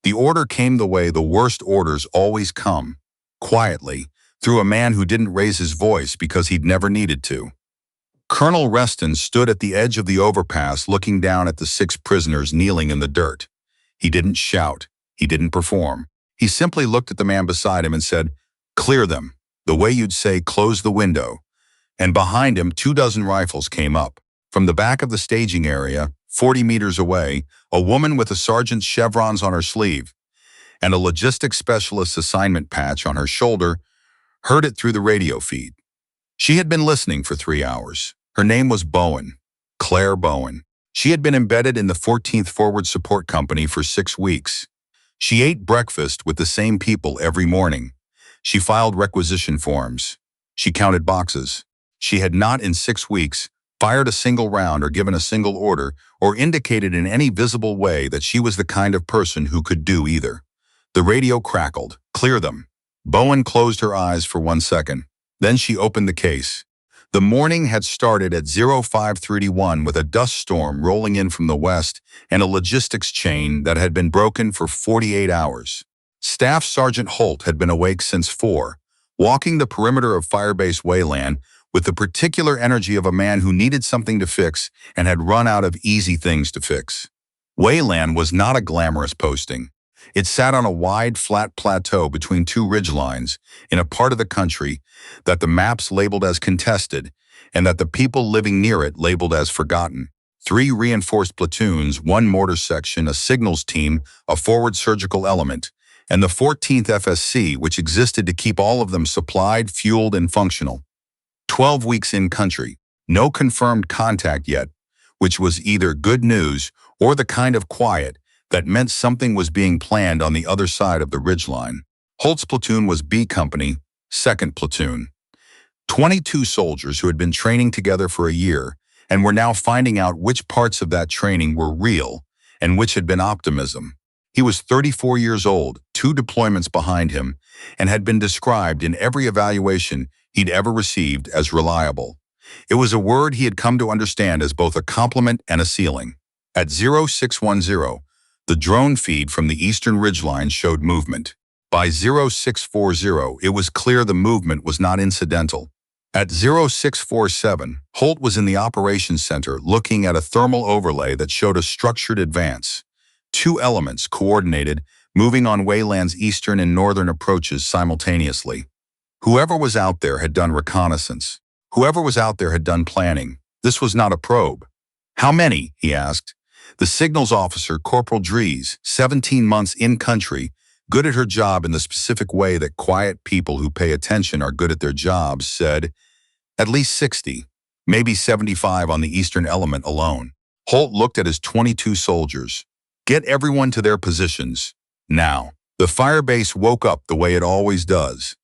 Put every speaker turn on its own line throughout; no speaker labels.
The order came the way the worst orders always come, quietly, through a man who didn't raise his voice because he'd never needed to. Colonel Reston stood at the edge of the overpass looking down at the 6 prisoners kneeling in the dirt. He didn't shout. He didn't perform. He simply looked at the man beside him and said, "Clear them," the way you'd say, "Close the window." And behind him, 24 rifles came up. From the back of the staging area, 40 meters away, a woman with a sergeant's chevrons on her sleeve and a logistics specialist's assignment patch on her shoulder heard it through the radio feed. She had been listening for 3 hours. Her name was Bowen, Claire Bowen. She had been embedded in the 14th Forward Support Company for 6 weeks. She ate breakfast with the same people every morning. She filed requisition forms. She counted boxes. She had not in 6 weeks fired a single round or given a single order or indicated in any visible way that she was the kind of person who could do either. The radio crackled. "Clear them." Bowen closed her eyes for 1 second. Then she opened the case. The morning had started at 0531 with a dust storm rolling in from the west and a logistics chain that had been broken for 48 hours. Staff Sergeant Holt had been awake since 4, walking the perimeter of Firebase Weylan with the particular energy of a man who needed something to fix and had run out of easy things to fix. Weylan was not a glamorous posting. It sat on a wide, flat plateau between 2 ridgelines in a part of the country that the maps labeled as contested and that the people living near it labeled as forgotten. 3 reinforced platoons, 1 mortar section, a signals team, a forward surgical element, and the 14th FSC, which existed to keep all of them supplied, fueled, and functional. 12 weeks in country, no confirmed contact yet, which was either good news or the kind of quiet that meant something was being planned on the other side of the ridgeline. Holt's platoon was B Company, 2nd Platoon. 22 soldiers who had been training together for a year and were now finding out which parts of that training were real and which had been optimism. He was 34 years old, 2 deployments behind him, and had been described in every evaluation he'd ever received as reliable. It was a word he had come to understand as both a compliment and a ceiling. At 0610, the drone feed from the eastern ridgeline showed movement. By 0640, it was clear the movement was not incidental. At 0647, Holt was in the operations center looking at a thermal overlay that showed a structured advance. 2 elements coordinated, moving on Weylan's eastern and northern approaches simultaneously. Whoever was out there had done reconnaissance. Whoever was out there had done planning. This was not a probe. "How many?" he asked. The signals officer, Corporal Dries, 17 months in country, good at her job in the specific way that quiet people who pay attention are good at their jobs, said, "At least 60, maybe 75 on the eastern element alone." Holt looked at his 22 soldiers. "Get everyone to their positions. Now." The firebase woke up the way it always does.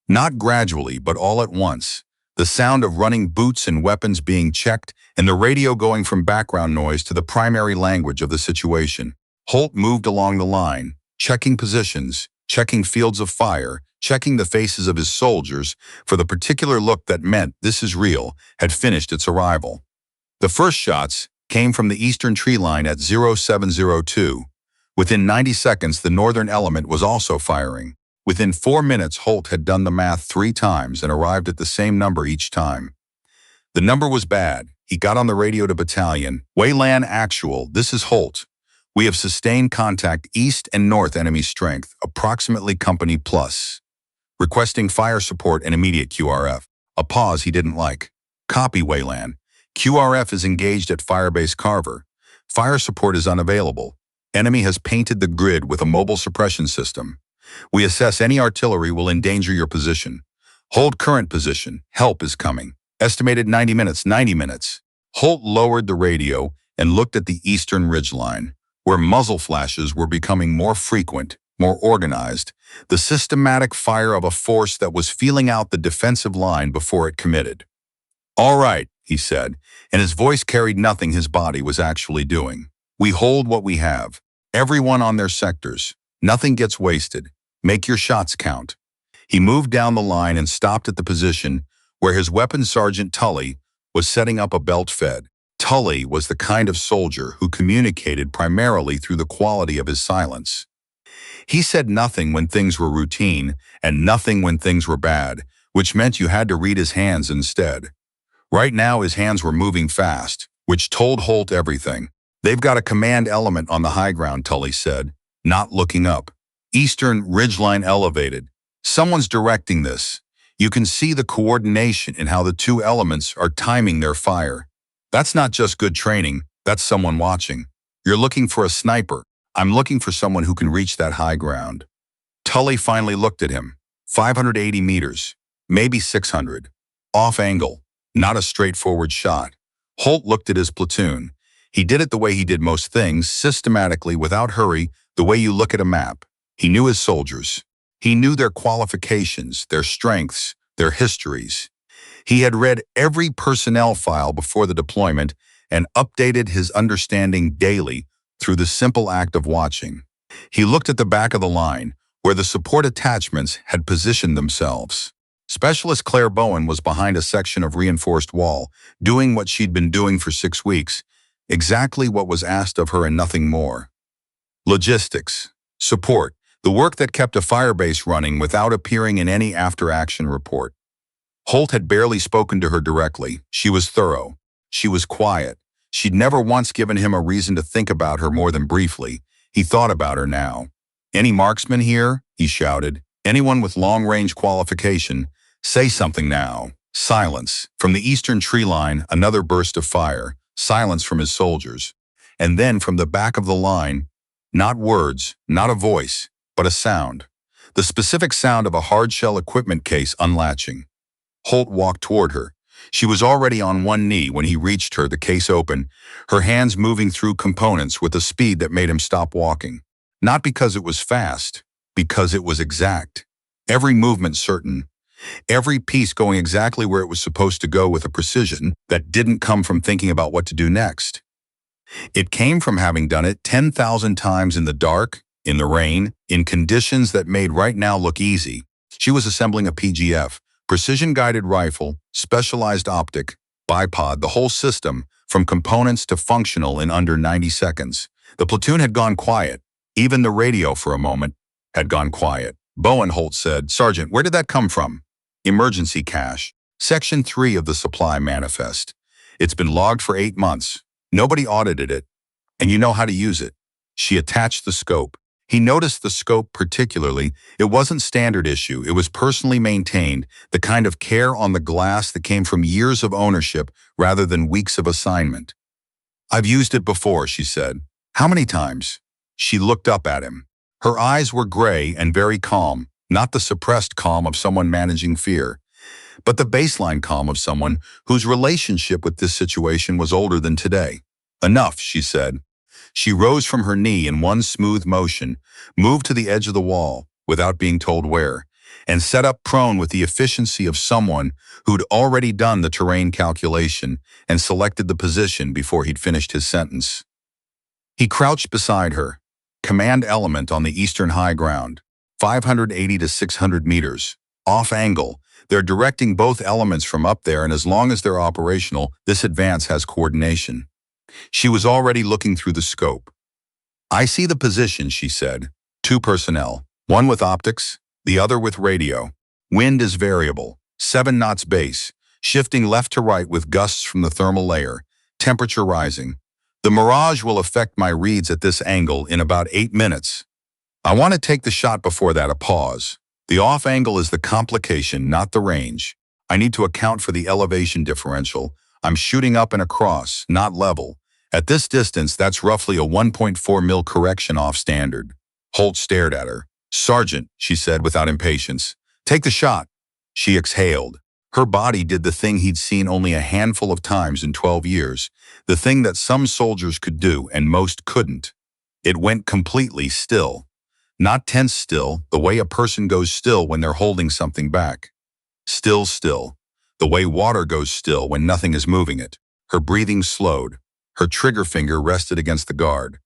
Not gradually, but all at once. The sound of running boots and weapons being checked, and the radio going from background noise to the primary language of the situation. Holt moved along the line, checking positions, checking fields of fire, checking the faces of his soldiers, for the particular look that meant "this is real" had finished its arrival. The first shots came from the eastern tree line at 0702. Within 90 seconds, the northern element was also firing. Within 4 minutes, Holt had done the math 3 times and arrived at the same number each time. The number was bad. He got on the radio to battalion. "Weylan actual, this is Holt. We have sustained contact east and north enemy strength, approximately company plus. Requesting fire support and immediate QRF." A pause he didn't like. "Copy, Weylan. QRF is engaged at Firebase Carver. Fire support is unavailable. Enemy has painted the grid with a mobile suppression system. We assess any artillery will endanger your position. Hold current position. Help is coming. Estimated 90 minutes, 90 minutes. Holt lowered the radio and looked at the eastern ridgeline, where muzzle flashes were becoming more frequent, more organized, the systematic fire of a force that was feeling out the defensive line before it committed. "All right," he said, and his voice carried nothing his body was actually doing. "We hold what we have. Everyone on their sectors. Nothing gets wasted. Make your shots count." He moved down the line and stopped at the position where his weapons sergeant Tully was setting up a belt fed. Tully was the kind of soldier who communicated primarily through the quality of his silence. He said nothing when things were routine and nothing when things were bad, which meant you had to read his hands instead. Right now his hands were moving fast, which told Holt everything. They've got a command element on the high ground, Tully said, not looking up. Eastern ridgeline elevated. Someone's directing this. You can see the coordination in how the two elements are timing their fire. That's not just good training, that's someone watching. You're looking for a sniper. I'm looking for someone who can reach that high ground. Tully finally looked at him. 580 meters, maybe 600. Off angle, not a straightforward shot. Holt looked at his platoon. He did it the way he did most things, systematically, without hurry, the way you look at a map. He knew his soldiers. He knew their qualifications, their strengths, their histories. He had read every personnel file before the deployment and updated his understanding daily through the simple act of watching. He looked at the back of the line, where the support attachments had positioned themselves. Specialist Claire Bowen was behind a section of reinforced wall, doing what she'd been doing for 6 weeks, exactly what was asked of her and nothing more. Logistics, support, the work that kept a firebase running without appearing in any after-action report. Holt had barely spoken to her directly. She was thorough. She was quiet. She'd never once given him a reason to think about her more than briefly. He thought about her now. "Any marksmen here?" he shouted. "Anyone with long-range qualification? Say something now." Silence. From the eastern tree line, another burst of fire. Silence from his soldiers. And then from the back of the line, not words, not a voice, but a sound. The specific sound of a hard-shell equipment case unlatching. Holt walked toward her. She was already on one knee when he reached her, the case open, her hands moving through components with a speed that made him stop walking. Not because it was fast, because it was exact. Every movement certain. Every piece going exactly where it was supposed to go with a precision that didn't come from thinking about what to do next. It came from having done it 10,000 times in the dark, in the rain, in conditions that made right now look easy. She was assembling a PGF, precision-guided rifle, specialized optic, bipod, the whole system, from components to functional in under 90 seconds. The platoon had gone quiet. Even the radio, for a moment, had gone quiet. Bowen, Holt said, "Sergeant, where did that come from?" "Emergency cache. Section 3 of the supply manifest. It's been logged for 8 months. Nobody audited it. And you know how to use it." She attached the scope. He noticed the scope particularly. It wasn't standard issue. It was personally maintained, the kind of care on the glass that came from years of ownership rather than weeks of assignment. "I've used it before," she said. "How many times?" She looked up at him. Her eyes were gray and very calm, not the suppressed calm of someone managing fear, but the baseline calm of someone whose relationship with this situation was older than today. "Enough," she said. She rose from her knee in one smooth motion, moved to the edge of the wall, without being told where, and sat up prone with the efficiency of someone who'd already done the terrain calculation and selected the position before he'd finished his sentence. He crouched beside her. Command element on the eastern high ground, 580 to 600 meters. Off angle. They're directing both elements from up there, and as long as they're operational, this advance has coordination. She was already looking through the scope. "I see the position," she said. 2 personnel, one with optics, the other with radio. Wind is variable, 7 knots base, shifting left to right with gusts from the thermal layer, temperature rising. The mirage will affect my reads at this angle in about 8 minutes. I want to take the shot before that, a pause. The off angle is the complication, not the range. I need to account for the elevation differential. I'm shooting up and across, not level. At this distance, that's roughly a 1.4 mil correction off standard. Holt stared at her. "Sergeant," she said without impatience, "take the shot." She exhaled. Her body did the thing he'd seen only a handful of times in 12 years, the thing that some soldiers could do and most couldn't. It went completely still. Not tense still, the way a person goes still when they're holding something back. Still, the way water goes still when nothing is moving it. Her breathing slowed. Her trigger finger rested against the guard.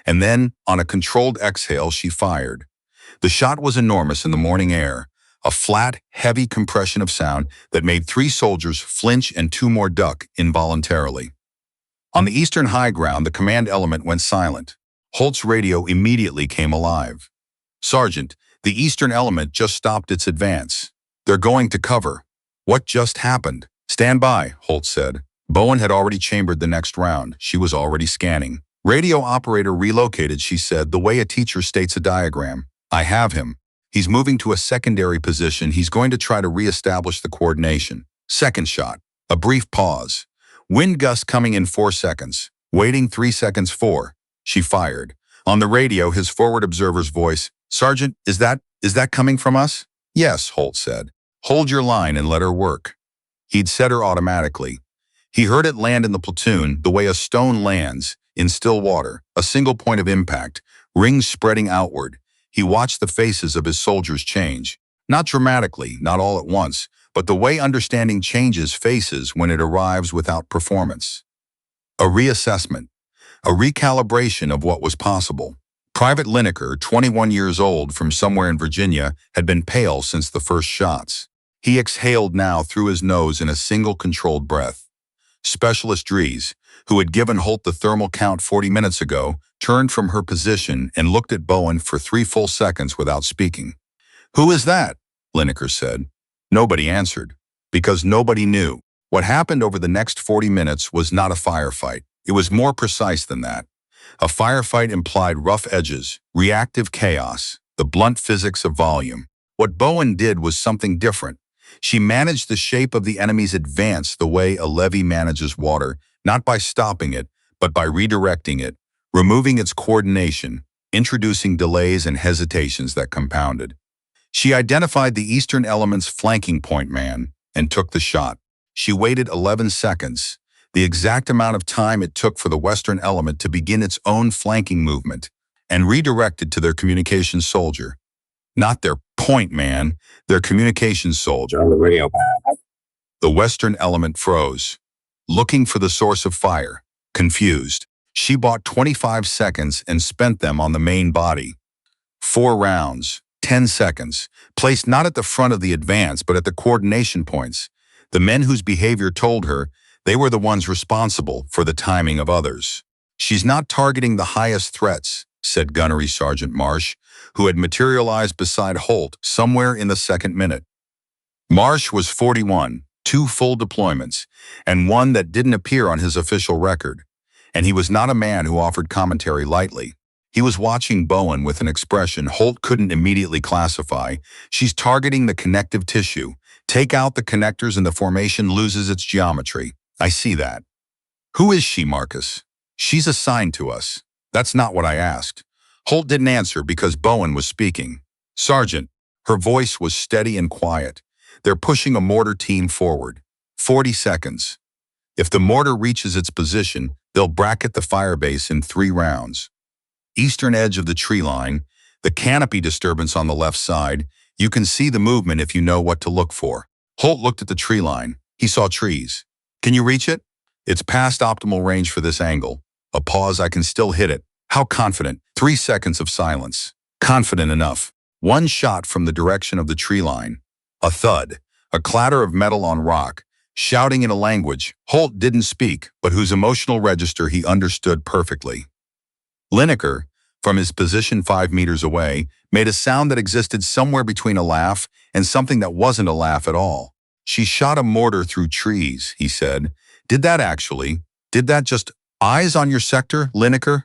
And then, on a controlled exhale, she fired. The shot was enormous in the morning air, a flat, heavy compression of sound that made 3 soldiers flinch and 2 more duck involuntarily. On the eastern high ground, the command element went silent. Holt's radio immediately came alive. Sergeant, the eastern element just stopped its advance. They're going to cover. What just happened? Stand by, Holt said. Bowen had already chambered the next round. She was already scanning. Radio operator relocated, she said, the way a teacher states a diagram. I have him. He's moving to a secondary position. He's going to try to reestablish the coordination. Second shot. A brief pause. Wind gust coming in 4 seconds. Waiting 3 seconds 4. She fired. On the radio, his forward observer's voice. Sergeant, is that coming from us? Yes, Holt said. Hold your line and let her work. He'd set her automatically. He heard it land in the platoon the way a stone lands in still water, a single point of impact, rings spreading outward. He watched the faces of his soldiers change. Not dramatically, not all at once, but the way understanding changes faces when it arrives without performance. A reassessment, a recalibration of what was possible. Private Lineker, 21 years old from somewhere in Virginia, had been pale since the first shots. He exhaled now through his nose in a single controlled breath. Specialist Dries, who had given Holt the thermal count 40 minutes ago, turned from her position and looked at Bowen for 3 full seconds without speaking. Who is that? Lineker said. Nobody answered, because nobody knew. What happened over the next 40 minutes was not a firefight. It was more precise than that. A firefight implied rough edges, reactive chaos, the blunt physics of volume. What Bowen did was something different. She managed the shape of the enemy's advance the way a levee manages water, not by stopping it, but by redirecting it, removing its coordination, introducing delays and hesitations that compounded. She identified the eastern element's flanking point man and took the shot. She waited 11 seconds, the exact amount of time it took for the western element to begin its own flanking movement, and redirected to their communications soldier. Not their point man, their communications soldier.
On the radio pad.
The western element froze, looking for the source of fire, confused. She bought 25 seconds and spent them on the main body. 4 rounds, 10 seconds, placed not at the front of the advance but at the coordination points, the men whose behavior told her they were the ones responsible for the timing of others. She's not targeting the highest threats, said Gunnery Sergeant Marsh, who had materialized beside Holt somewhere in the second minute. Marsh was 41, 2 full deployments, and one that didn't appear on his official record. And he was not a man who offered commentary lightly. He was watching Bowen with an expression Holt couldn't immediately classify. She's targeting the connective tissue. Take out the connectors and the formation loses its geometry. I see that. Who is she, Marcus? She's assigned to us. That's not what I asked. Holt didn't answer because Bowen was speaking. Sergeant, her voice was steady and quiet. They're pushing a mortar team forward. 40 seconds. If the mortar reaches its position, they'll bracket the firebase in 3 rounds. Eastern edge of the tree line, the canopy disturbance on the left side, you can see the movement if you know what to look for. Holt looked at the tree line. He saw trees. Can you reach it? It's past optimal range for this angle. A pause, I can still hit it. How confident? 3 seconds of silence. Confident enough. 1 shot from the direction of the tree line. A thud, a clatter of metal on rock, shouting in a language Holt didn't speak, but whose emotional register he understood perfectly. Lineker, from his position 5 meters away, made a sound that existed somewhere between a laugh and something that wasn't a laugh at all. She shot a mortar through trees, he said. Did that just eyes on your sector, Lineker?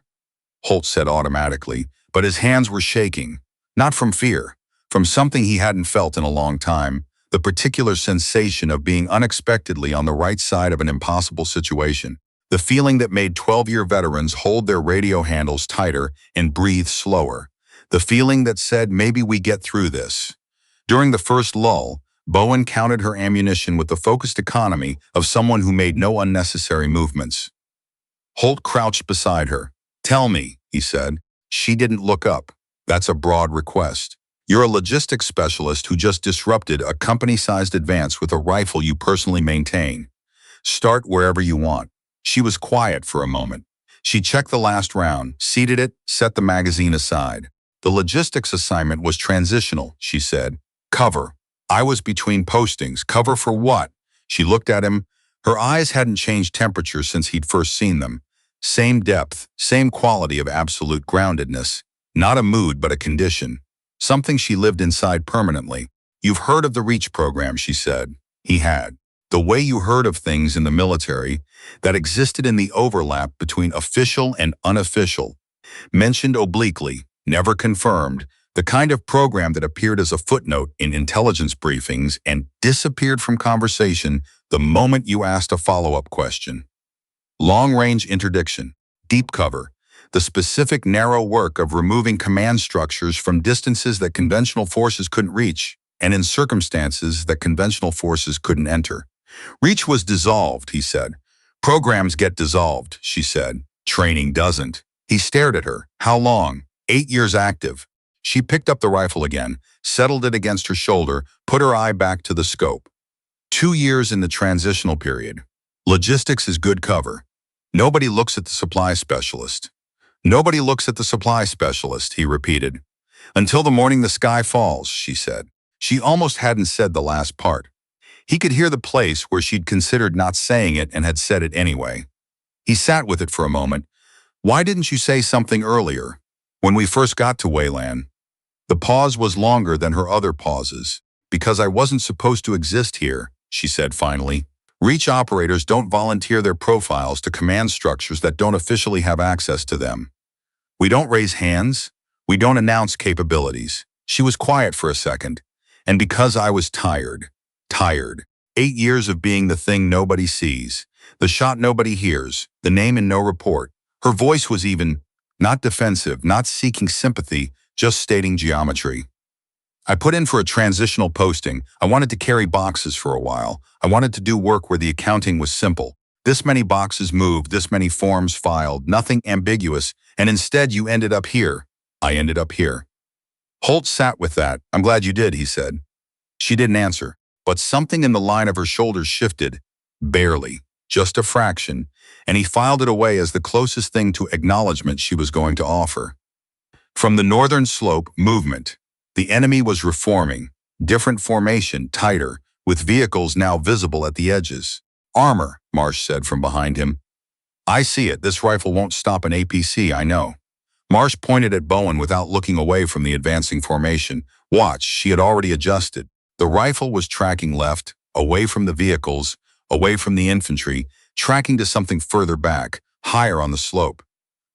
Holt said automatically, but his hands were shaking, not from fear, from something he hadn't felt in a long time, the particular sensation of being unexpectedly on the right side of an impossible situation, the feeling that made 12-year veterans hold their radio handles tighter and breathe slower, the feeling that said, maybe we get through this. During the first lull, Bowen counted her ammunition with the focused economy of someone who made no unnecessary movements. Holt crouched beside her. Tell me, he said. She didn't look up. That's a broad request. You're a logistics specialist who just disrupted a company-sized advance with a rifle you personally maintain. Start wherever you want. She was quiet for a moment. She checked the last round, seated it, set the magazine aside. The logistics assignment was transitional, she said. Cover. I was between postings. Cover for what? She looked at him. Her eyes hadn't changed temperature since he'd first seen them. Same depth, same quality of absolute groundedness. Not a mood, but a condition. something she lived inside permanently. You've heard of the REACH program, she said. He had. The way you heard of things in the military that existed in the overlap between official and unofficial, mentioned obliquely, never confirmed, the kind of program that appeared as a footnote in intelligence briefings and disappeared from conversation the moment you asked a follow-up question. Long-range interdiction, deep cover, the specific narrow work of removing command structures from distances that conventional forces couldn't reach, and in circumstances that conventional forces couldn't enter. REACH was dissolved, he said. Programs get dissolved, she said. Training doesn't. He stared at her. How long? 8 years active. She picked up the rifle again, settled it against her shoulder, put her eye back to the scope. 2 years in the transitional period. Logistics is good cover. Nobody looks at the supply specialist. Nobody looks at the supply specialist, he repeated. Until the morning the sky falls, she said. She almost hadn't said the last part. He could hear the place where she'd considered not saying it and had said it anyway. He sat with it for a moment. Why didn't you say something earlier? When we first got to Weylan. The pause was longer than her other pauses. Because I wasn't supposed to exist here, she said finally. REACH operators don't volunteer their profiles to command structures that don't officially have access to them. We don't raise hands. We don't announce capabilities. She was quiet for a second. And because I was tired. 8 years of being the thing nobody sees, the shot nobody hears, the name in no report. Her voice was even, not defensive, not seeking sympathy, just stating geometry. I put in for a transitional posting. I wanted to carry boxes for a while. I wanted to do work where the accounting was simple. This many boxes moved, this many forms filed, nothing ambiguous, and instead you ended up here. I ended up here. Holt sat with that. I'm glad you did, he said. She didn't answer, but something in the line of her shoulders shifted, barely, just a fraction, and he filed it away as the closest thing to acknowledgement she was going to offer. From the northern slope, movement. The enemy was reforming, different formation, tighter, with vehicles now visible at the edges. Armor, Marsh said from behind him. I see it. This rifle won't stop an APC, I know. Marsh pointed at Bowen without looking away from the advancing formation. Watch, she had already adjusted. The rifle was tracking left, away from the vehicles, away from the infantry, tracking to something further back, higher on the slope.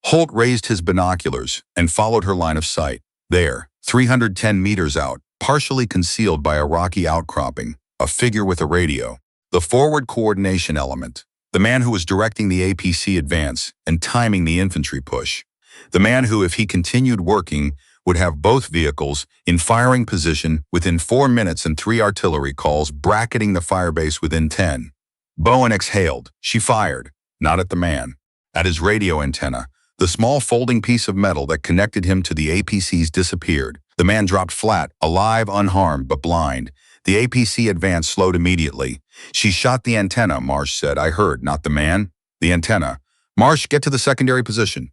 Holt raised his binoculars and followed her line of sight. There, 310 meters out, partially concealed by a rocky outcropping, a figure with a radio. The forward coordination element. The man who was directing the APC advance and timing the infantry push. The man who, if he continued working, would have both vehicles in firing position within 4 minutes and 3 artillery calls bracketing the firebase within 10. Bowen exhaled. She fired, not at the man, at his radio antenna. The small folding piece of metal that connected him to the APCs disappeared. The man dropped flat, alive, unharmed, but blind. The APC advance slowed immediately. She shot the antenna, Marsh said. I heard, not the man. The antenna. Marsh, get to the secondary position.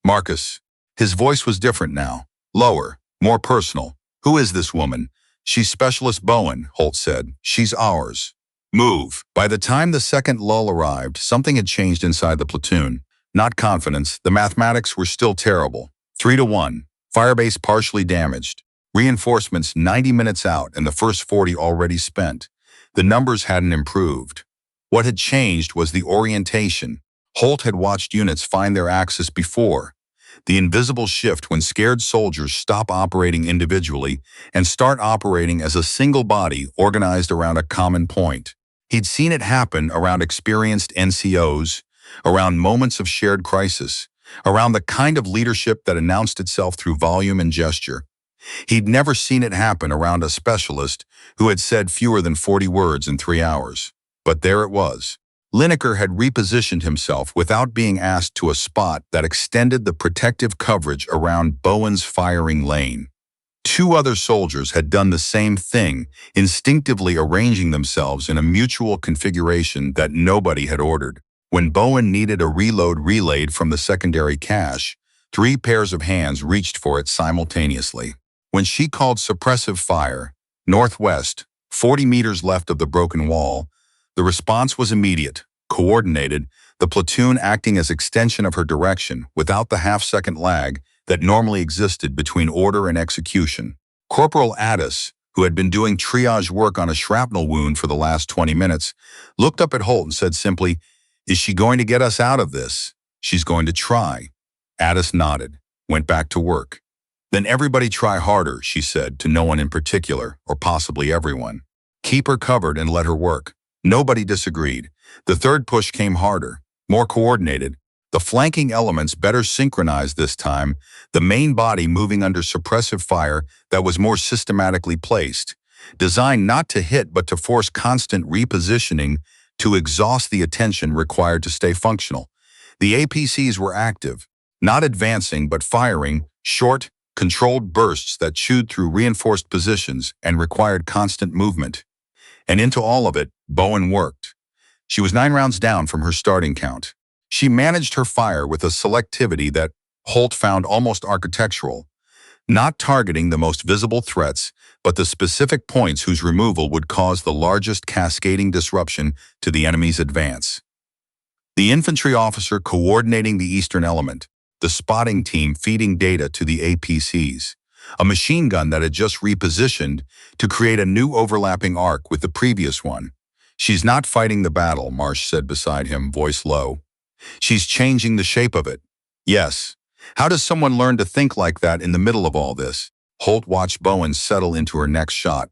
Marcus. His voice was different now. Lower, more personal. Who is this woman? She's Specialist Bowen, Holt said. She's ours. Move. By the time the second lull arrived, something had changed inside the platoon. Not confidence, the mathematics were still terrible. 3-1. Firebase partially damaged. Reinforcements 90 minutes out and the first 40 already spent. The numbers hadn't improved. What had changed was the orientation. Holt had watched units find their axis before. The invisible shift when scared soldiers stop operating individually and start operating as a single body organized around a common point. He'd seen it happen around experienced NCOs, around moments of shared crisis, around the kind of leadership that announced itself through volume and gesture. He'd never seen it happen around a specialist who had said fewer than 40 words in 3 hours. But there it was. Lineker had repositioned himself without being asked to a spot that extended the protective coverage around Bowen's firing lane. 2 other soldiers had done the same thing, instinctively arranging themselves in a mutual configuration that nobody had ordered. When Bowen needed a reload relayed from the secondary cache, 3 pairs of hands reached for it simultaneously. When she called suppressive fire, northwest, 40 meters left of the broken wall, the response was immediate, coordinated, the platoon acting as extension of her direction without the half-second lag that normally existed between order and execution. Corporal Addis, who had been doing triage work on a shrapnel wound for the last 20 minutes, looked up at Holt and said simply, "Is she going to get us out of this?" "She's going to try." Addis nodded, went back to work. "Then everybody try harder," she said, to no one in particular, or possibly everyone. "Keep her covered and let her work." Nobody disagreed. The third push came harder, more coordinated. The flanking elements better synchronized this time, the main body moving under suppressive fire that was more systematically placed, designed not to hit but to force constant repositioning to exhaust the attention required to stay functional. The APCs were active, not advancing but firing short, controlled bursts that chewed through reinforced positions and required constant movement. And into all of it, Bowen worked. She was 9 rounds down from her starting count. She managed her fire with a selectivity that Holt found almost architectural, not targeting the most visible threats, but the specific points whose removal would cause the largest cascading disruption to the enemy's advance. The infantry officer coordinating the eastern element, the spotting team feeding data to the APCs, a machine gun that had just repositioned to create a new overlapping arc with the previous one. "She's not fighting the battle," Marsh said beside him, voice low. "She's changing the shape of it." "Yes. How does someone learn to think like that in the middle of all this?" Holt watched Bowen settle into her next shot,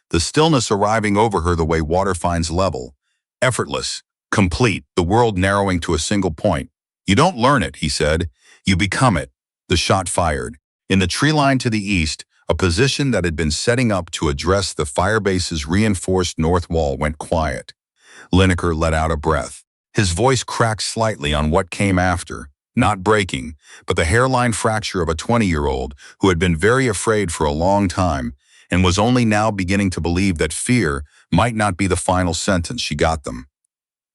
the stillness arriving over her the way water finds level. Effortless, complete, the world narrowing to a single point. "You don't learn it," he said. "You become it." The shot fired. In the tree line to the east, a position that had been setting up to address the Firebase's reinforced north wall went quiet. Lineker let out a breath. His voice cracked slightly on what came after, not breaking, but the hairline fracture of a 20-year-old who had been very afraid for a long time and was only now beginning to believe that fear might not be the final sentence. She got them.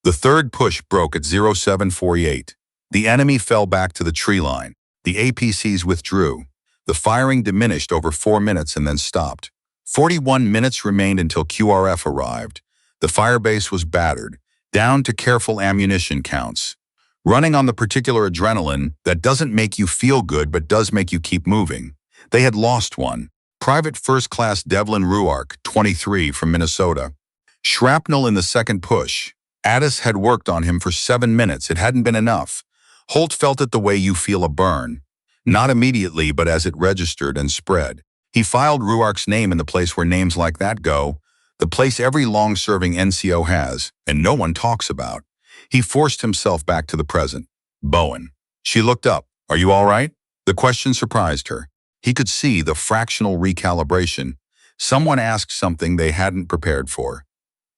The third push broke at 0748. The enemy fell back to the tree line. The APCs withdrew. The firing diminished over 4 minutes and then stopped. 41 minutes remained until QRF arrived. The Firebase was battered, down to careful ammunition counts. Running on the particular adrenaline that doesn't make you feel good but does make you keep moving. They had lost one. Private First Class Devlin Ruark, 23, from Minnesota. Shrapnel in the second push. Addis had worked on him for 7 minutes. It hadn't been enough. Holt felt it the way you feel a burn. Not immediately, but as it registered and spread. He filed Ruark's name in the place where names like that go, the place every long-serving NCO has, and no one talks about. He forced himself back to the present. "Bowen." She looked up. "Are you all right?" The question surprised her. He could see the fractional recalibration. Someone asked something they hadn't prepared for.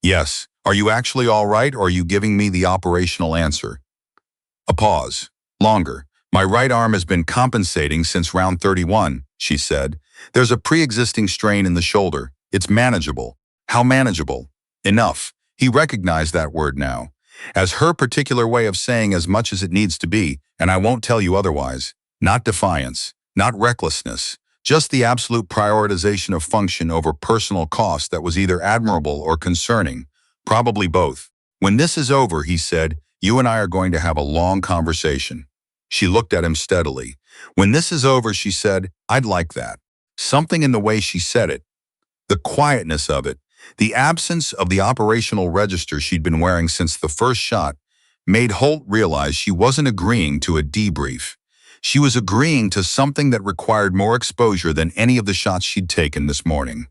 "Yes. Are you actually all right, or are you giving me the operational answer?" A pause. Longer. "My right arm has been compensating since round 31, she said. "There's a pre-existing strain in the shoulder. It's manageable." How manageable? Enough. He recognized that word now as her particular way of saying as much as it needs to be, and I won't tell you otherwise. Not defiance, not recklessness, just the absolute prioritization of function over personal cost that was either admirable or concerning, probably both. "When this is over," he said, "you and I are going to have a long conversation." She looked at him steadily. "When this is over," she said, "I'd like that." Something in the way she said it, the quietness of it, the absence of the operational register she'd been wearing since the first shot, made Holt realize she wasn't agreeing to a debrief. She was agreeing to something that required more exposure than any of the shots she'd taken this morning.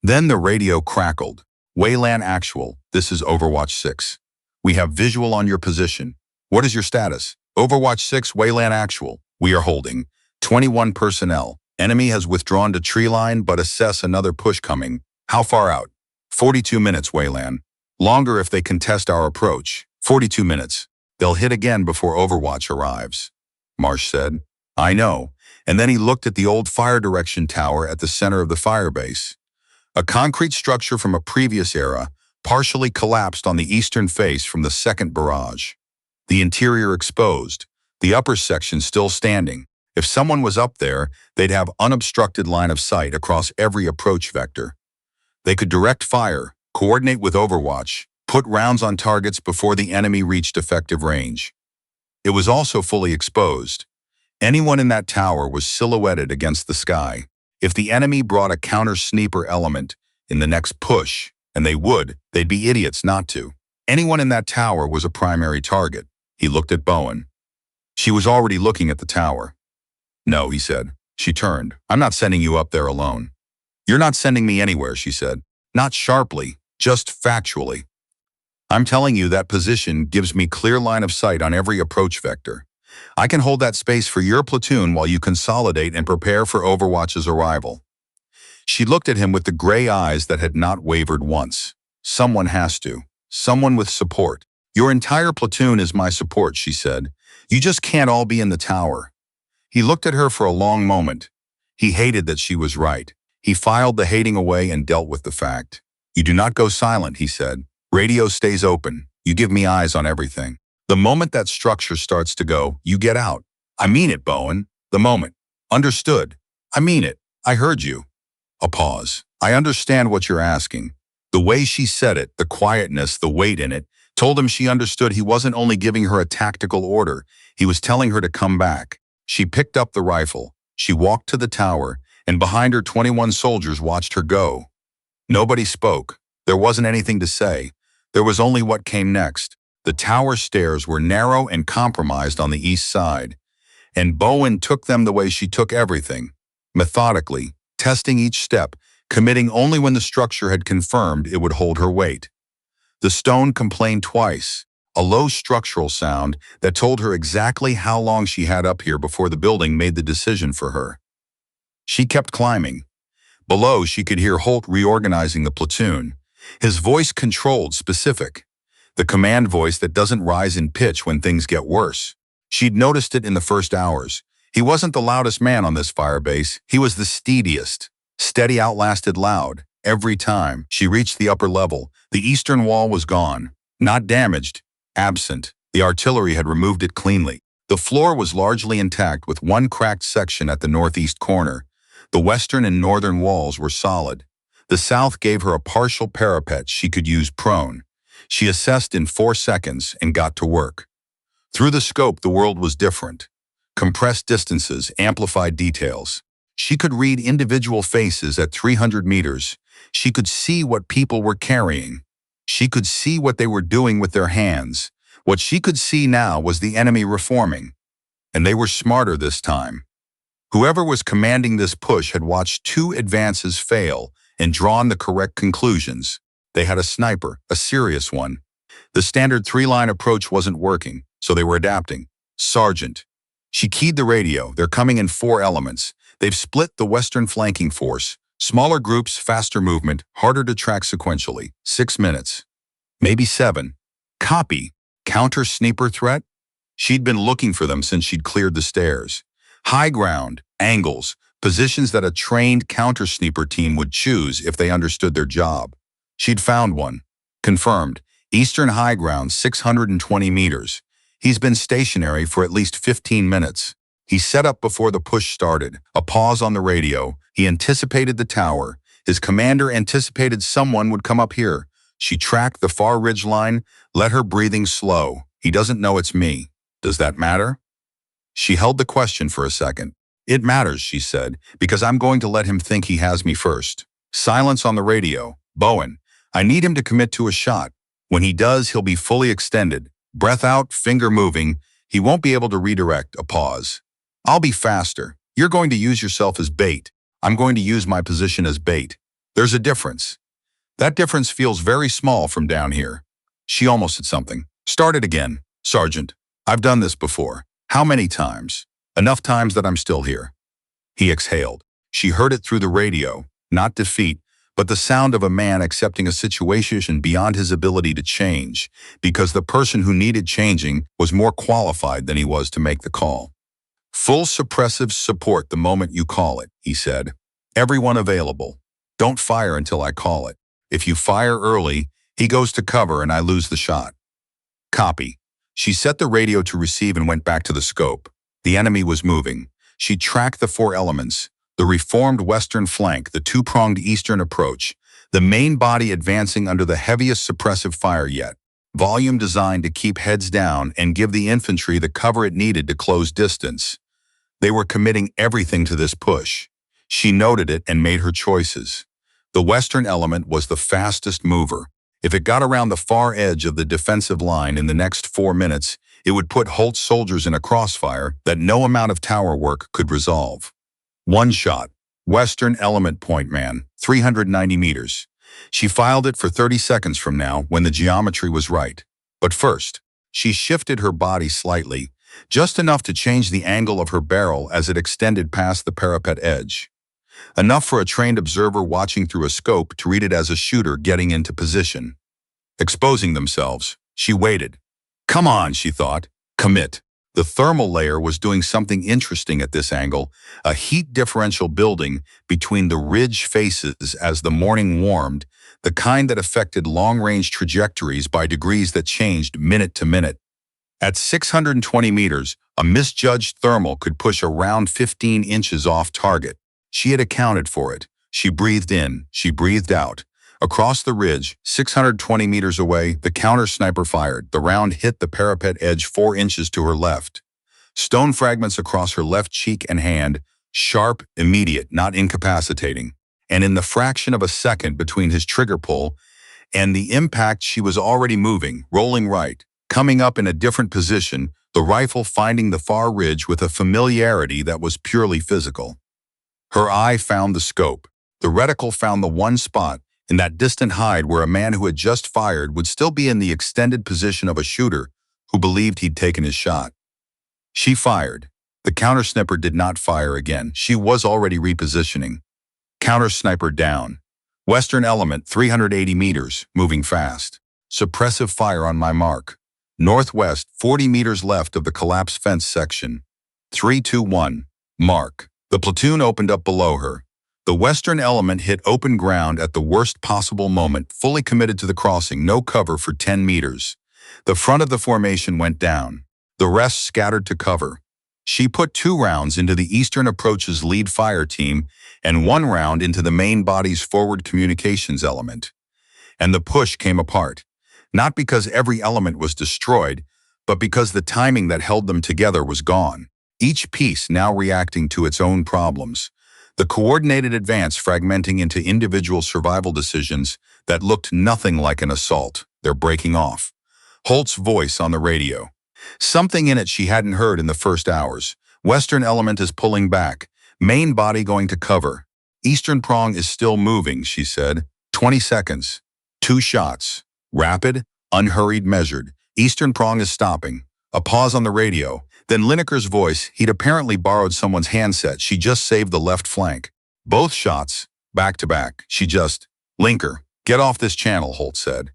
Then the radio crackled. "Weylan actual, this is Overwatch 6. We have visual on your position. What is your status?" "Overwatch 6, Weylan actual. We are holding 21 personnel. Enemy has withdrawn to tree line but assess another push coming. How far out?" 42 minutes, Weylan. Longer if they contest our approach. 42 minutes. They'll hit again before Overwatch arrives. Marsh said. "I know." And then he looked at the old fire direction tower at the center of the Firebase. A concrete structure from a previous era, partially collapsed on the eastern face from the second barrage. The interior exposed, the upper section still standing. If someone was up there, they'd have unobstructed line of sight across every approach vector. They could direct fire, coordinate with Overwatch, put rounds on targets before the enemy reached effective range. It was also fully exposed. Anyone in that tower was silhouetted against the sky. If the enemy brought a counter-sniper element in the next push, and they'd be idiots not to. Anyone in that tower was a primary target. He looked at Bowen. She was already looking at the tower. No, he said. She turned. I'm not sending you up there alone. You're not sending me anywhere, she said. Not sharply, just factually. I'm telling you that position gives me clear line of sight on every approach vector. I can hold that space for your platoon while you consolidate and prepare for Overwatch's arrival. She looked at him with the gray eyes that had not wavered once. Someone has to. Someone with support. Your entire platoon is my support, she said. You just can't all be in the tower. He looked at her for a long moment. He hated that she was right. He filed the hating away and dealt with the fact. You do not go silent, he said. Radio stays open. You give me eyes on everything. The moment that structure starts to go, you get out. I mean it, Bowen. The moment. Understood. I mean it. I heard you. A pause. I understand what you're asking. The way she said it, the quietness, the weight in it, told him she understood he wasn't only giving her a tactical order, he was telling her to come back. She picked up the rifle. She walked to the tower, and behind her 21 soldiers watched her go. Nobody spoke. There wasn't anything to say. There was only what came next. The tower stairs were narrow and compromised on the east side, and Bowen took them the way she took everything, methodically, testing each step, committing only when the structure had confirmed it would hold her weight. The stone complained twice, a low structural sound that told her exactly how long she had up here before the building made the decision for her. She kept climbing. Below, she could hear Holt reorganizing the platoon. His voice controlled, specific. The command voice that doesn't rise in pitch when things get worse. She'd noticed it in the first hours. He wasn't the loudest man on this firebase. He was the steadiest. Steady outlasted loud. Every time she reached the upper level, the eastern wall was gone. Not damaged. Absent. The artillery had removed it cleanly. The floor was largely intact with one cracked section at the northeast corner. The western and northern walls were solid. The south gave her a partial parapet she could use prone. She assessed in 4 seconds and got to work. Through the scope, the world was different. Compressed distances, amplified details. She could read individual faces at 300 meters. She could see what people were carrying. She could see what they were doing with their hands. What she could see now was the enemy reforming. And they were smarter this time. Whoever was commanding this push had watched 2 advances fail and drawn the correct conclusions. They had a sniper, a serious one. The standard 3-line approach wasn't working, so they were adapting. Sergeant. She keyed the radio. They're coming in 4 elements. They've split the western flanking force. Smaller groups, faster movement, harder to track sequentially. 6 minutes. Maybe 7. Copy. Counter-sniper threat? She'd been looking for them since she'd cleared the stairs. High ground, angles, positions that a trained counter-sniper team would choose if they understood their job. She'd found one. Confirmed. Eastern high ground, 620 meters. He's been stationary for at least 15 minutes. He set up before the push started. A pause on the radio. He anticipated the tower. His commander anticipated someone would come up here. She tracked the far ridge line, let her breathing slow. He doesn't know it's me. Does that matter? She held the question for a second. It matters, she said, because I'm going to let him think he has me first. Silence on the radio. Bowen, I need him to commit to a shot. When he does, he'll be fully extended. Breath out, finger moving. He won't be able to redirect. A pause. I'll be faster. You're going to use yourself as bait. I'm going to use my position as bait. There's a difference. That difference feels very small from down here. She almost said something. Start it again, Sergeant. I've done this before. How many times? Enough times that I'm still here. He exhaled. She heard it through the radio. Not defeat, but the sound of a man accepting a situation beyond his ability to change, because the person who needed changing was more qualified than he was to make the call. Full suppressive support the moment you call it, he said. Everyone available. Don't fire until I call it. If you fire early, he goes to cover and I lose the shot. Copy. She set the radio to receive and went back to the scope. The enemy was moving. She tracked the 4 elements. The reformed western flank, the 2-pronged eastern approach, the main body advancing under the heaviest suppressive fire yet. Volume designed to keep heads down and give the infantry the cover it needed to close distance. They were committing everything to this push. She noted it and made her choices. The western element was the fastest mover. If it got around the far edge of the defensive line in the next 4 minutes, it would put Holt's soldiers in a crossfire that no amount of tower work could resolve. One shot. Western element point man, 390 meters. She filed it for 30 seconds from now when the geometry was right. But first, she shifted her body slightly, just enough to change the angle of her barrel as it extended past the parapet edge. Enough for a trained observer watching through a scope to read it as a shooter getting into position. Exposing themselves, she waited. Come on, she thought. Commit. The thermal layer was doing something interesting at this angle, a heat differential building between the ridge faces as the morning warmed, the kind that affected long-range trajectories by degrees that changed minute to minute. At 620 meters, a misjudged thermal could push around 15 inches off target. She had accounted for it. She breathed in, she breathed out. Across the ridge, 620 meters away, the counter-sniper fired. The round hit the parapet edge 4 inches to her left. Stone fragments across her left cheek and hand, sharp, immediate, not incapacitating. And in the fraction of a second between his trigger pull and the impact, she was already moving, rolling right, coming up in a different position, the rifle finding the far ridge with a familiarity that was purely physical. Her eye found the scope. The reticle found the one spot in that distant hide where a man who had just fired would still be in the extended position of a shooter who believed he'd taken his shot. She fired. The counter-sniper did not fire again. She was already repositioning. Counter-sniper down. Western element, 380 meters, moving fast. Suppressive fire on my mark. Northwest, 40 meters left of the collapsed fence section. 3, 2, 1. Mark. The platoon opened up below her. The western element hit open ground at the worst possible moment, fully committed to the crossing, no cover for 10 meters. The front of the formation went down. The rest scattered to cover. She put 2 rounds into the Eastern Approach's lead fire team and 1 round into the main body's forward communications element. And the push came apart. Not because every element was destroyed, but because the timing that held them together was gone. Each piece now reacting to its own problems. The coordinated advance fragmenting into individual survival decisions that looked nothing like an assault. They're breaking off. Holt's voice on the radio. Something in it she hadn't heard in the first hours. Western element is pulling back. Main body going to cover. Eastern prong is still moving, she said. 20 seconds. 2 shots. Rapid, unhurried, measured. Eastern prong is stopping. A pause on the radio. Then Lineker's voice. He'd apparently borrowed someone's handset. She just saved the left flank. Both shots, back to back. She just, Linker, get off this channel, Holt said.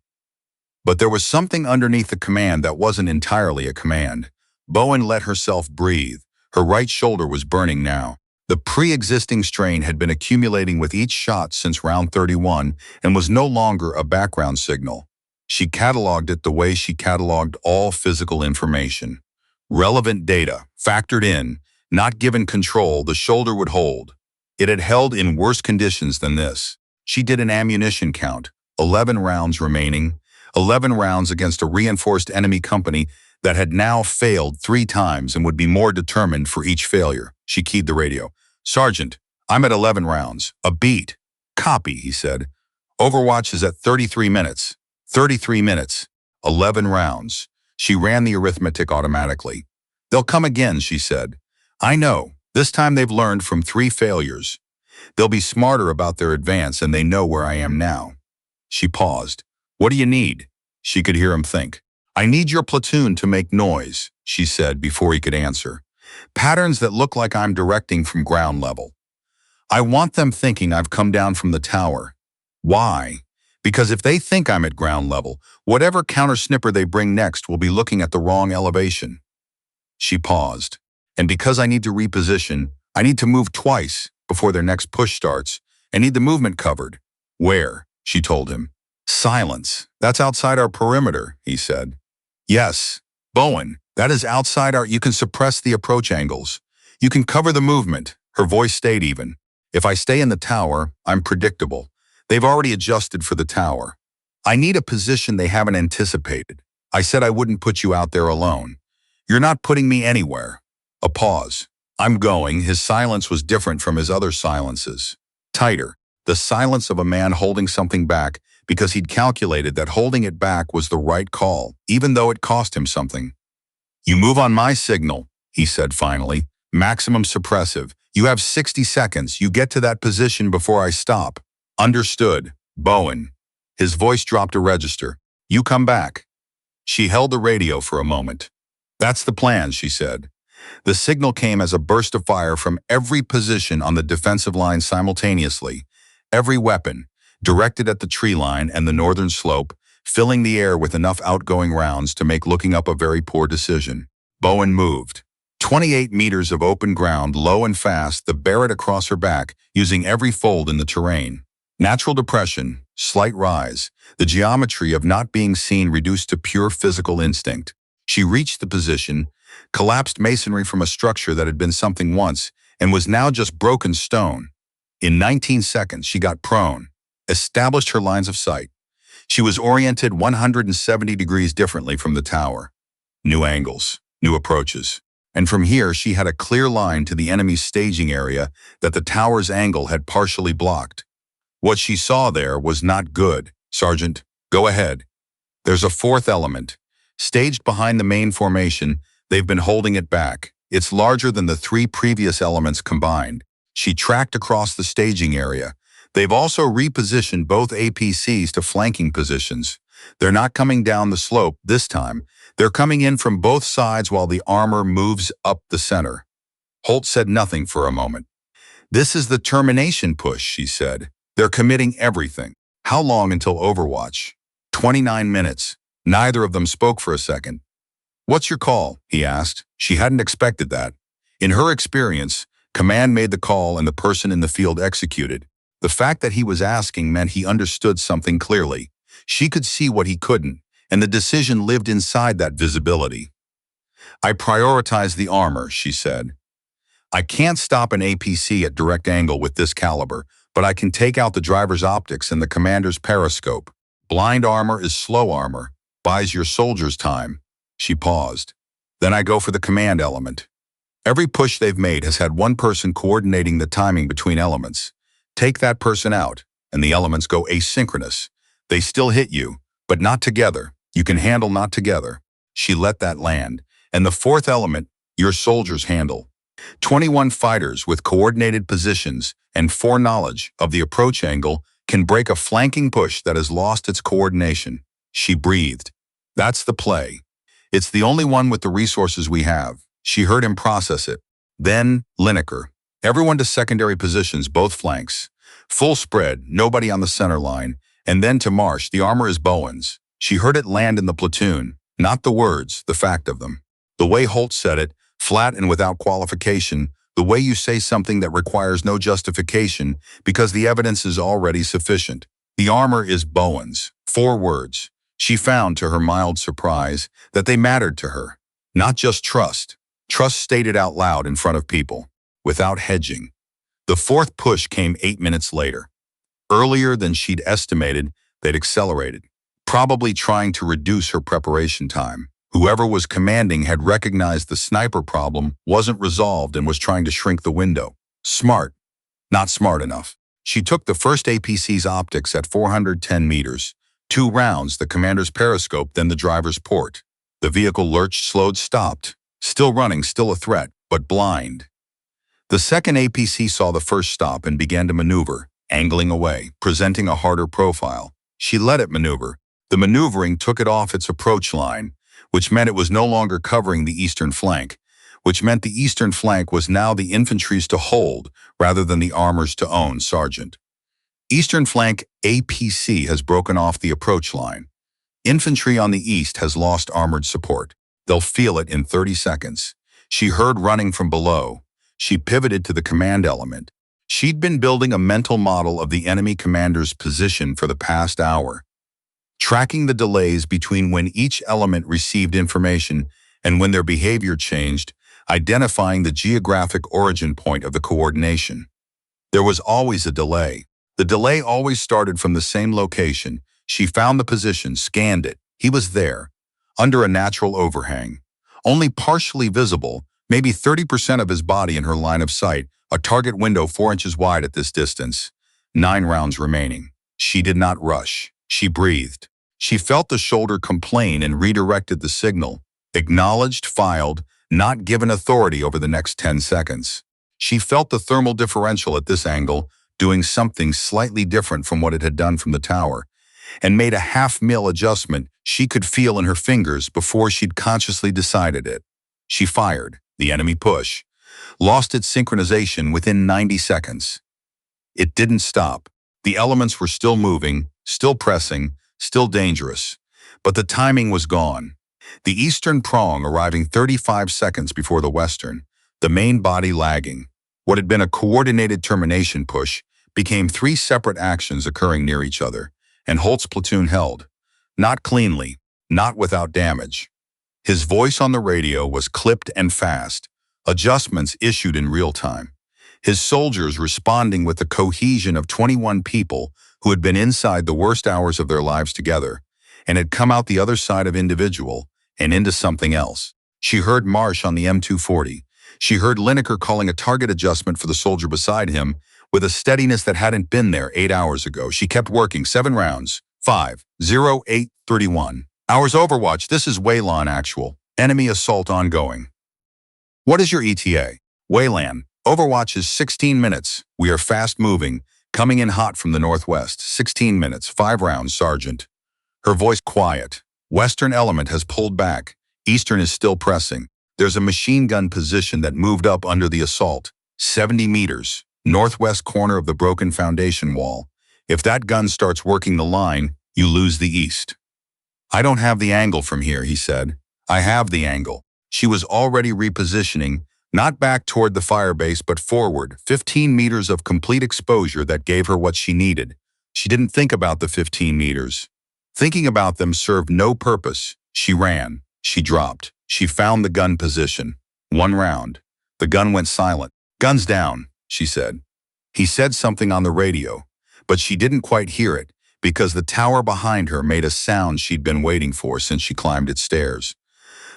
But there was something underneath the command that wasn't entirely a command. Bowen let herself breathe. Her right shoulder was burning now. The pre-existing strain had been accumulating with each shot since round 31 and was no longer a background signal. She cataloged it the way she cataloged all physical information. Relevant data, factored in, not given control, the shoulder would hold. It had held in worse conditions than this. She did an ammunition count, 11 rounds remaining, 11 rounds against a reinforced enemy company that had now failed 3 times and would be more determined for each failure. She keyed the radio. Sergeant, I'm at 11 rounds. A beat. Copy, he said. Overwatch is at 33 minutes. 33 minutes. 11 rounds. She ran the arithmetic automatically. They'll come again, she said. I know. This time they've learned from 3 failures. They'll be smarter about their advance and they know where I am now. She paused. What do you need? She could hear him think. I need your platoon to make noise, she said before he could answer. Patterns that look like I'm directing from ground level. I want them thinking I've come down from the tower. Why? Because if they think I'm at ground level, whatever counter-snipper they bring next will be looking at the wrong elevation. She paused. And because I need to reposition, I need to move twice before their next push starts. I need the movement covered. Where? She told him. Silence. That's outside our perimeter, he said. Yes. Bowen, that is outside our... You can suppress the approach angles. You can cover the movement. Her voice stayed even. If I stay in the tower, I'm predictable. They've already adjusted for the tower. I need a position they haven't anticipated. I said I wouldn't put you out there alone. You're not putting me anywhere. A pause. I'm going. His silence was different from his other silences. Tighter. The silence of a man holding something back because he'd calculated that holding it back was the right call, even though it cost him something. You move on my signal, he said finally. Maximum suppressive. You have 60 seconds. You get to that position before I stop. Understood. Bowen. His voice dropped a register. You come back. She held the radio for a moment. That's the plan, she said. The signal came as a burst of fire from every position on the defensive line simultaneously. Every weapon, directed at the tree line and the northern slope, filling the air with enough outgoing rounds to make looking up a very poor decision. Bowen moved. 28 meters of open ground, low and fast, the Barrett across her back, using every fold in the terrain. Natural depression, slight rise, the geometry of not being seen reduced to pure physical instinct. She reached the position, collapsed masonry from a structure that had been something once and was now just broken stone. In 19 seconds, she got prone, established her lines of sight. She was oriented 170 degrees differently from the tower. New angles, new approaches. And from here, she had a clear line to the enemy's staging area that the tower's angle had partially blocked. What she saw there was not good. Sergeant, go ahead. There's a fourth element. Staged behind the main formation, they've been holding it back. It's larger than the three previous elements combined. She tracked across the staging area. They've also repositioned both APCs to flanking positions. They're not coming down the slope this time. They're coming in from both sides while the armor moves up the center. Holt said nothing for a moment. This is the termination push, she said. They're committing everything. How long until Overwatch? 29 minutes. Neither of them spoke for a second. What's your call? He asked. She hadn't expected that. In her experience, command made the call and the person in the field executed. The fact that he was asking meant he understood something clearly. She could see what he couldn't, and the decision lived inside that visibility. I prioritize the armor, she said. I can't stop an APC at direct angle with this caliber, but I can take out the driver's optics and the commander's periscope. Blind armor is slow armor, buys your soldiers time. She paused. Then I go for the command element. Every push they've made has had one person coordinating the timing between elements. Take that person out, and the elements go asynchronous. They still hit you, but not together. You can handle not together. She let that land. And the fourth element, your soldiers handle. 21 fighters with coordinated positions and foreknowledge of the approach angle can break a flanking push that has lost its coordination. She breathed. That's the play. It's the only one with the resources we have. She heard him process it. Then, Lineker. Everyone to secondary positions, both flanks. Full spread, nobody on the center line. And then to Marsh, the armor is Bowen's. She heard it land in the platoon, not the words, the fact of them. The way Holt said it, flat and without qualification, the way you say something that requires no justification because the evidence is already sufficient. The armor is Bowen's. 4 words. She found, to her mild surprise, that they mattered to her. Not just trust. Trust stated out loud in front of people, without hedging. The fourth push came 8 minutes later. Earlier than she'd estimated, they'd accelerated, probably trying to reduce her preparation time. Whoever was commanding had recognized the sniper problem wasn't resolved and was trying to shrink the window. Smart. Not smart enough. She took the first APC's optics at 410 meters. 2 rounds, the commander's periscope, then the driver's port. The vehicle lurched, slowed, stopped. Still running, still a threat, but blind. The second APC saw the first stop and began to maneuver, angling away, presenting a harder profile. She let it maneuver. The maneuvering took it off its approach line, which meant it was no longer covering the eastern flank, which meant the eastern flank was now the infantry's to hold rather than the armor's to own, Sergeant. Eastern flank APC has broken off the approach line. Infantry on the east has lost armored support. They'll feel it in 30 seconds. She heard running from below. She pivoted to the command element. She'd been building a mental model of the enemy commander's position for the past hour, tracking the delays between when each element received information and when their behavior changed, identifying the geographic origin point of the coordination. There was always a delay. The delay always started from the same location. She found the position, scanned it. He was there, under a natural overhang, only partially visible, maybe 30% of his body in her line of sight, a target window 4 inches wide at this distance. 9 rounds remaining. She did not rush. She breathed. She felt the shoulder complain and redirected the signal. Acknowledged, filed, not given authority over the next 10 seconds. She felt the thermal differential at this angle, doing something slightly different from what it had done from the tower, and made a half-mil adjustment she could feel in her fingers before she'd consciously decided it. She fired. The enemy push lost its synchronization within 90 seconds. It didn't stop. The elements were still moving, still pressing, still dangerous. But the timing was gone. The eastern prong arriving 35 seconds before the western, the main body lagging. What had been a coordinated termination push became 3 separate actions occurring near each other, and Holt's platoon held. Not cleanly, not without damage. His voice on the radio was clipped and fast, adjustments issued in real time. His soldiers responding with the cohesion of 21 people who had been inside the worst hours of their lives together and had come out the other side of individual and into something else. She heard Marsh on the M240. She heard Lineker calling a target adjustment for the soldier beside him with a steadiness that hadn't been there 8 hours ago. She kept working. 7 rounds. 5, 0, 8, 31. Hours Overwatch. This is Weylan actual. Enemy assault ongoing. What is your ETA? Weylan. Overwatch is 16 minutes. We are fast moving, coming in hot from the northwest. 16 minutes. 5 rounds, Sergeant. Her voice quiet. Western element has pulled back. Eastern is still pressing. There's a machine gun position that moved up under the assault. 70 meters. Northwest corner of the broken foundation wall. If that gun starts working the line, you lose the east. I don't have the angle from here, he said. I have the angle. She was already repositioning, not back toward the firebase but forward, 15 meters of complete exposure that gave her what she needed. She didn't think about the 15 meters. Thinking about them served no purpose. She ran. She dropped. She found the gun position. 1 round. The gun went silent. Guns down, she said. He said something on the radio, but she didn't quite hear it because the tower behind her made a sound she'd been waiting for since she climbed its stairs.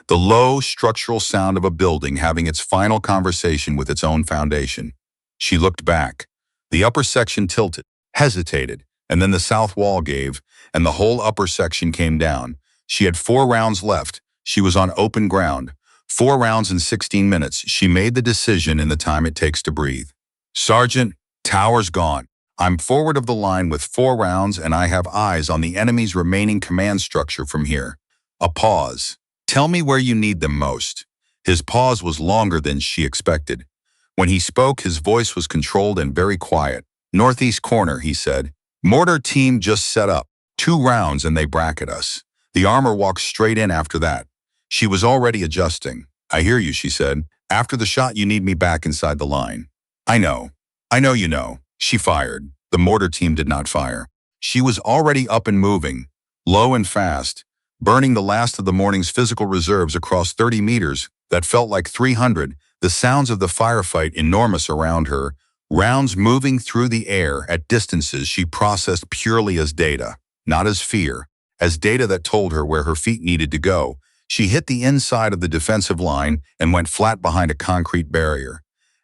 The low, structural sound of a building having its final conversation with its own foundation. She looked back. The upper section tilted, hesitated, and then the south wall gave, and the whole upper section came down. She had 4 rounds left. She was on open ground. 4 rounds in 16 minutes. She made the decision in the time it takes to breathe. Sergeant, tower's gone. I'm forward of the line with 4 rounds and I have eyes on the enemy's remaining command structure from here. A pause. Tell me where you need them most. His pause was longer than she expected. When he spoke, his voice was controlled and very quiet. Northeast corner, he said. Mortar team just set up. 2 rounds and they bracket us. The armor walked straight in after that. She was already adjusting. I hear you, she said. After the shot, you need me back inside the line. I know. I know you know. She fired. The mortar team did not fire. She was already up and moving, low and fast, burning the last of the morning's physical reserves across 30 meters that felt like 300, the sounds of the firefight enormous around her, rounds moving through the air at distances she processed purely as data, not as fear, as data that told her where her feet needed to go. She hit the inside of the defensive line and went flat behind a concrete barrier.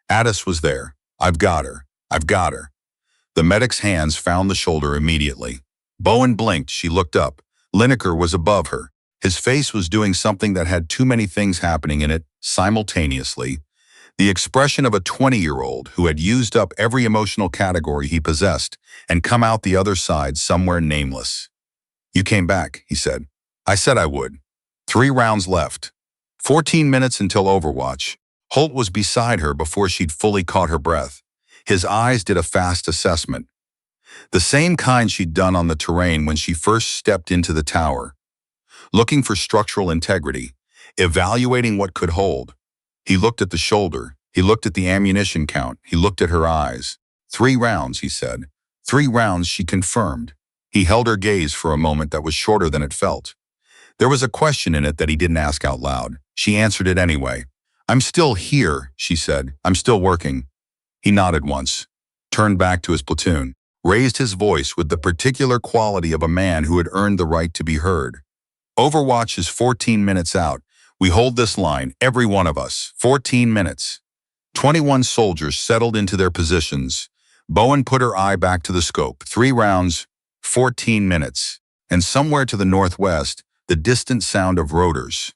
Addis was there. I've got her. I've got her. The medic's hands found the shoulder immediately. Bowen blinked. She looked up. Lineker was above her. His face was doing something that had too many things happening in it simultaneously. The expression of a 20-year-old who had used up every emotional category he possessed and come out the other side somewhere nameless. You came back, he said. I said I would. 3 rounds left. 14 minutes until Overwatch. Holt was beside her before she'd fully caught her breath. His eyes did a fast assessment. The same kind she'd done on the terrain when she first stepped into the tower. Looking for structural integrity, evaluating what could hold. He looked at the shoulder. He looked at the ammunition count. He looked at her eyes. 3 rounds, he said. 3 rounds, she confirmed. He held her gaze for a moment that was shorter than it felt. There was a question in it that he didn't ask out loud. She answered it anyway. I'm still here, she said. I'm still working. He nodded once, turned back to his platoon, raised his voice with the particular quality of a man who had earned the right to be heard. Overwatch is 14 minutes out. We hold this line, every one of us, 14 minutes. 21 soldiers settled into their positions. Bowen put her eye back to the scope. 3 rounds, 14 minutes. And somewhere to the northwest, the distant sound of rotors.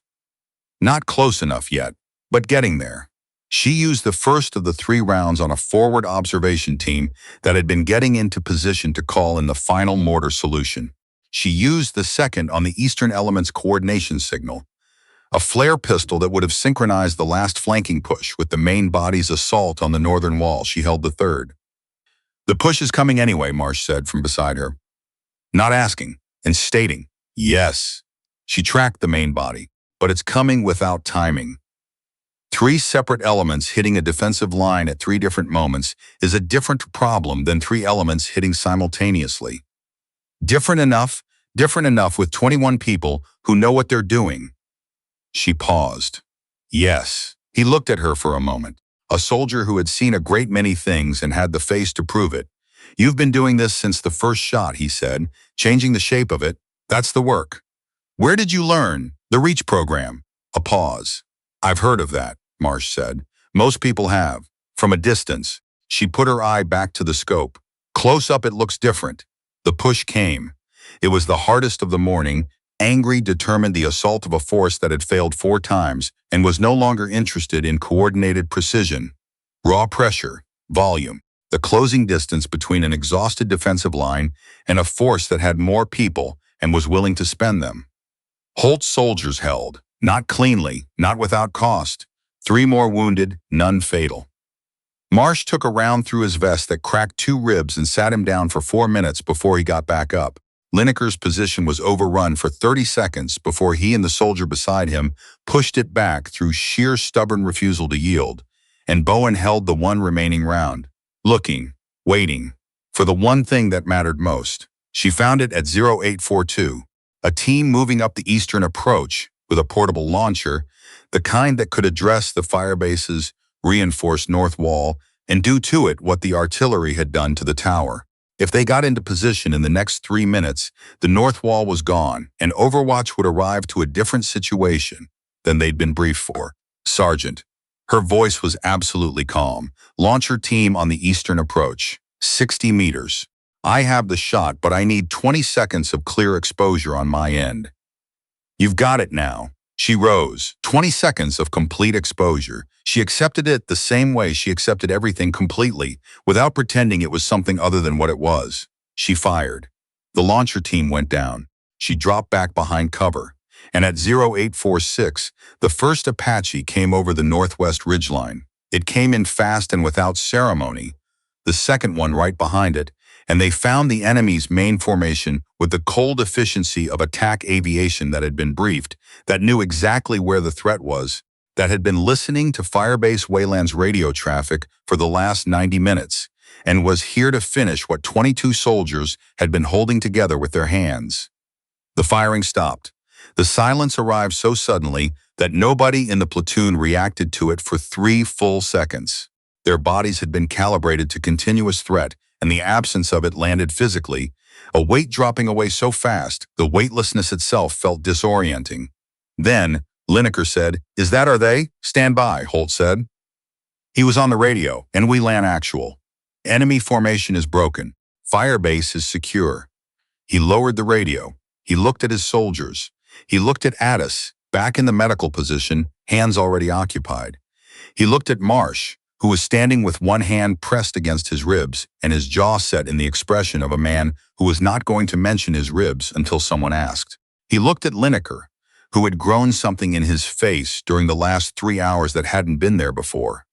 Not close enough yet, but getting there. She used the first of the 3 rounds on a forward observation team that had been getting into position to call in the final mortar solution. She used the second on the Eastern Element's coordination signal, a flare pistol that would have synchronized the last flanking push with the main body's assault on the northern wall. She held the third. The push is coming anyway, Marsh said from beside her. Not asking, and stating, yes. She tracked the main body, but it's coming without timing. 3 separate elements hitting a defensive line at 3 different moments is a different problem than 3 elements hitting simultaneously. Different enough with 21 people who know what they're doing. She paused. Yes. He looked at her for a moment, a soldier who had seen a great many things and had the face to prove it. You've been doing this since the first shot, he said, changing the shape of it. That's the work. Where did you learn? The REACH program. A pause. I've heard of that, Marsh said. Most people have. From a distance. She put her eye back to the scope. Close up it looks different. The push came. It was the hardest of the morning, angry, determined, the assault of a force that had failed 4 times and was no longer interested in coordinated precision. Raw pressure, volume, the closing distance between an exhausted defensive line and a force that had more people and was willing to spend them. Holt's soldiers held, not cleanly, not without cost. 3 more wounded, none fatal. Marsh took a round through his vest that cracked 2 ribs and sat him down for 4 minutes before he got back up. Lineker's position was overrun for 30 seconds before he and the soldier beside him pushed it back through sheer stubborn refusal to yield, and Bowen held the 1 remaining round, looking, waiting, for the one thing that mattered most. She found it at 0842, a team moving up the eastern approach with a portable launcher, the kind that could address the Firebase's reinforced north wall and do to it what the artillery had done to the tower. If they got into position in the next 3 minutes, the north wall was gone, and Overwatch would arrive to a different situation than they'd been briefed for. Sergeant. Her voice was absolutely calm. Launcher team on the eastern approach. 60 meters. I have the shot, but I need 20 seconds of clear exposure on my end. You've got it now. She rose. 20 seconds of complete exposure. She accepted it the same way she accepted everything completely, without pretending it was something other than what it was. She fired. The launcher team went down. She dropped back behind cover. And at 0846, the first Apache came over the northwest ridgeline. It came in fast and without ceremony. The second one right behind it, and they found the enemy's main formation with the cold efficiency of attack aviation that had been briefed, that knew exactly where the threat was, that had been listening to Firebase Weylan's radio traffic for the last 90 minutes, and was here to finish what 22 soldiers had been holding together with their hands. The firing stopped. The silence arrived so suddenly that nobody in the platoon reacted to it for 3 full seconds. Their bodies had been calibrated to continuous threat, and the absence of it landed physically, a weight dropping away so fast, the weightlessness itself felt disorienting. Then, Lineker said, "Is that are they? Stand by," Holt said. He was on the radio, and Weylan actual. Enemy formation is broken. Firebase is secure. He lowered the radio. He looked at his soldiers. He looked at Addis, back in the medical position, hands already occupied. He looked at Marsh, who was standing with one hand pressed against his ribs and his jaw set in the expression of a man who was not going to mention his ribs until someone asked. He looked at Lineker, who had grown something in his face during the last 3 hours that hadn't been there before.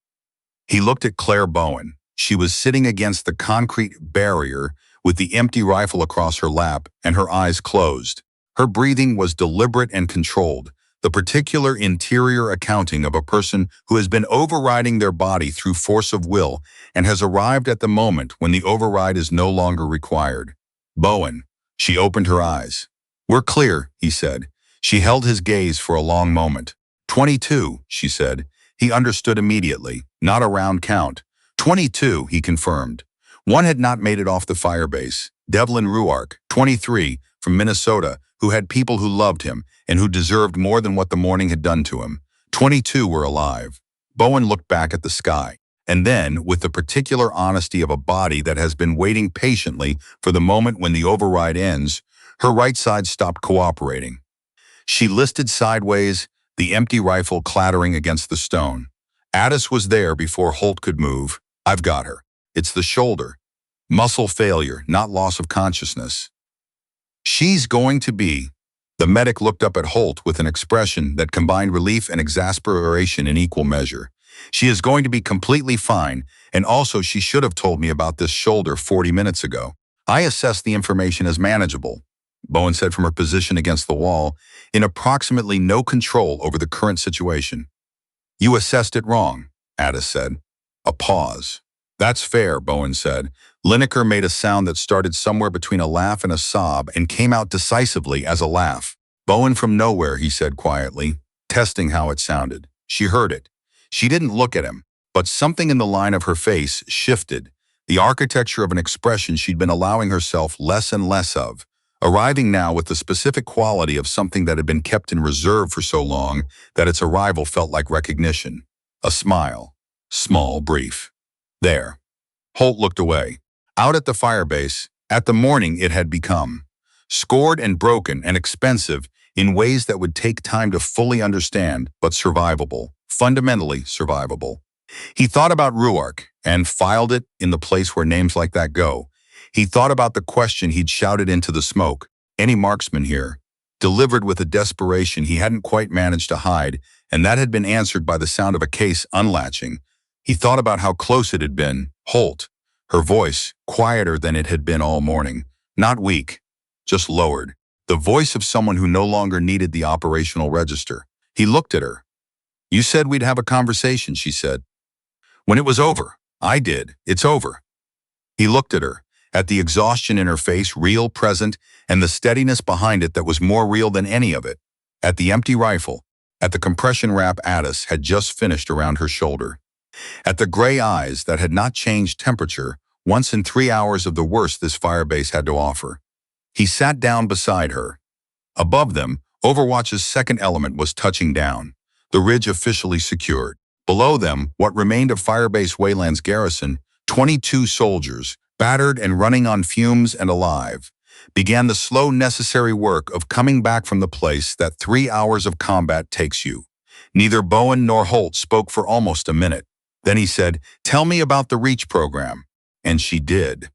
He looked at Claire Bowen. She was sitting against the concrete barrier with the empty rifle across her lap and her eyes closed. Her breathing was deliberate and controlled, the particular interior accounting of a person who has been overriding their body through force of will and has arrived at the moment when the override is no longer required. Bowen. She opened her eyes. "We're clear," he said. She held his gaze for a long moment. 22, she said. He understood immediately, not a round count. 22, he confirmed. One had not made it off the Firebase. Devlin Ruark, 23, from Minnesota, who had people who loved him and who deserved more than what the morning had done to him. 22 were alive. Bowen looked back at the sky, and then, with the particular honesty of a body that has been waiting patiently for the moment when the override ends, her right side stopped cooperating. She listed sideways, the empty rifle clattering against the stone. Addis was there before Holt could move. I've got her. It's the shoulder. Muscle failure, not loss of consciousness. She's going to be. The medic looked up at Holt with an expression that combined relief and exasperation in equal measure. She is going to be completely fine, and also she should have told me about this shoulder 40 minutes ago. I assessed the information as manageable, Bowen said from her position against the wall, in approximately no control over the current situation. You assessed it wrong, Addis said. A pause. That's fair, Bowen said. Lineker made a sound that started somewhere between a laugh and a sob and came out decisively as a laugh. Bowen from nowhere, he said quietly, testing how it sounded. She heard it. She didn't look at him, but something in the line of her face shifted, the architecture of an expression she'd been allowing herself less and less of, arriving now with the specific quality of something that had been kept in reserve for so long that its arrival felt like recognition. A smile. Small, brief. There. Holt looked away. Out at the Firebase, at the morning it had become. Scored and broken and expensive in ways that would take time to fully understand, but survivable. Fundamentally survivable. He thought about Ruark and filed it in the place where names like that go. He thought about the question he'd shouted into the smoke, any marksman here, delivered with a desperation he hadn't quite managed to hide, and that had been answered by the sound of a case unlatching. He thought about how close it had been. Holt, her voice, quieter than it had been all morning, not weak, just lowered, the voice of someone who no longer needed the operational register. He looked at her. You said we'd have a conversation, she said. When it was over, I did. It's over. He looked at her, at the exhaustion in her face, real, present, and the steadiness behind it that was more real than any of it, at the empty rifle, at the compression wrap Addis had just finished around her shoulder, at the gray eyes that had not changed temperature once in 3 hours of the worst this Firebase had to offer. He sat down beside her. Above them, Overwatch's second element was touching down, the ridge officially secured. Below them, what remained of Firebase Weylan's garrison, 22 soldiers, battered and running on fumes and alive, began the slow necessary work of coming back from the place that 3 hours of combat takes you. Neither Bowen nor Holt spoke for almost a minute. Then he said, "Tell me about the REACH program." And she did.